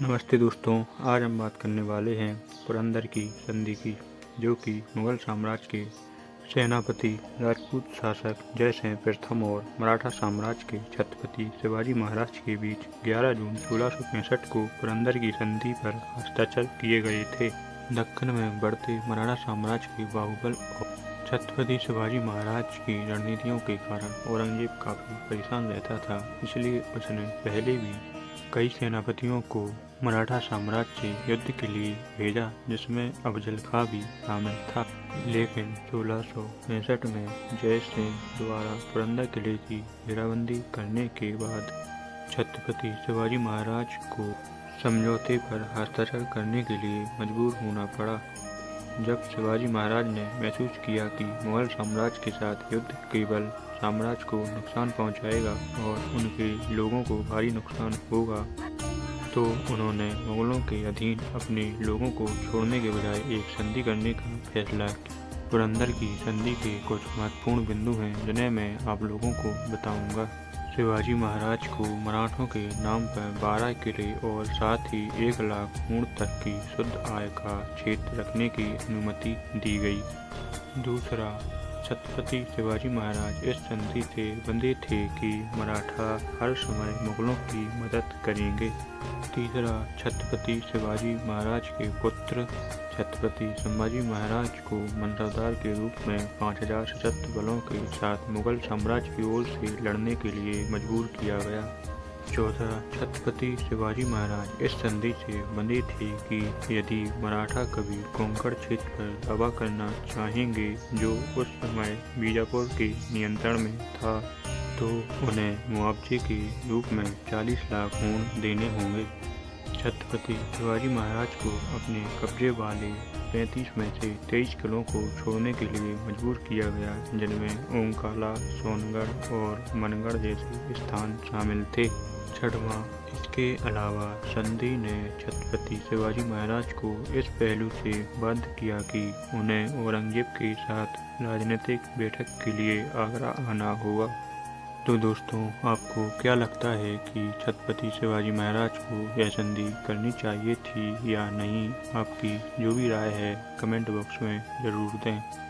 नमस्ते दोस्तों, आज हम बात करने वाले हैं पुरंदर की संधि की, जो कि मुगल साम्राज्य के सेनापति राजपूत शासक जयसिंह प्रथम और मराठा साम्राज्य के छत्रपति शिवाजी महाराज के बीच 11 जून 1665 को पुरंदर की संधि पर हस्ताक्षर किए गए थे। दक्कन में बढ़ते मराठा साम्राज्य के बाहुबल और छत्रपति शिवाजी महाराज की रणनीतियों के कारण औरंगजेब काफी परेशान रहता था, इसलिए उसने पहले भी कई सेनापतियों को मराठा साम्राज्य से युद्ध के लिए भेजा, जिसमें अफजल खां भी शामिल था। लेकिन 1665 में जय सिंह द्वारा पुरंदर किले की घेराबंदी करने के बाद छत्रपति शिवाजी महाराज को समझौते पर हस्ताक्षर करने के लिए मजबूर होना पड़ा। जब शिवाजी महाराज ने महसूस किया कि मुगल साम्राज्य के साथ युद्ध केवल साम्राज्य को नुकसान पहुंचाएगा और उनके लोगों को भारी नुकसान होगा, तो उन्होंने मुगलों के अधीन अपने लोगों को छोड़ने के बजाय एक संधि करने का फैसला किया। पुरंदर की संधि के कुछ महत्वपूर्ण बिंदु हैं, जिन्हें मैं आप लोगों को बताऊंगा। शिवाजी महाराज को मराठों के नाम पर 12 किले और साथ ही 1 लाख ऊँट तक की शुद्ध आय का क्षेत्र रखने की अनुमति दी गई। दूसरा, छत्रपति शिवाजी महाराज इस संधि से बंधे थे कि मराठा हर समय मुगलों की मदद करेंगे। तीसरा, छत्रपति शिवाजी महाराज के पुत्र छत्रपति संभाजी महाराज को मंत्रिदार के रूप में 5000 सशस्त्र बलों के साथ मुगल साम्राज्य की ओर से लड़ने के लिए मजबूर किया गया। चौथा, छत्रपति शिवाजी महाराज इस संधि से बंधे थे कि यदि मराठा कभी कोंकण क्षेत्र पर दावा करना चाहेंगे, जो उस समय बीजापुर के नियंत्रण में था, तो उन्हें मुआवजे के रूप में 40 लाख ऊँट देने होंगे। छत्रपति शिवाजी महाराज को अपने कब्जे वाले 35 में से 23 किलों को छोड़ने के लिए मजबूर किया गया, जिनमें ओंकाला, सोनगढ़ और मनगढ़ जैसे स्थान शामिल थे। छठवां, इसके अलावा संधि ने छत्रपति शिवाजी महाराज को इस पहलू से बाध्य किया कि उन्हें औरंगजेब के साथ राजनीतिक बैठक के लिए आगरा आना होगा। तो दोस्तों, आपको क्या लगता है कि छत्रपति शिवाजी महाराज को यह संधि करनी चाहिए थी या नहीं? आपकी जो भी राय है कमेंट बॉक्स में ज़रूर दें।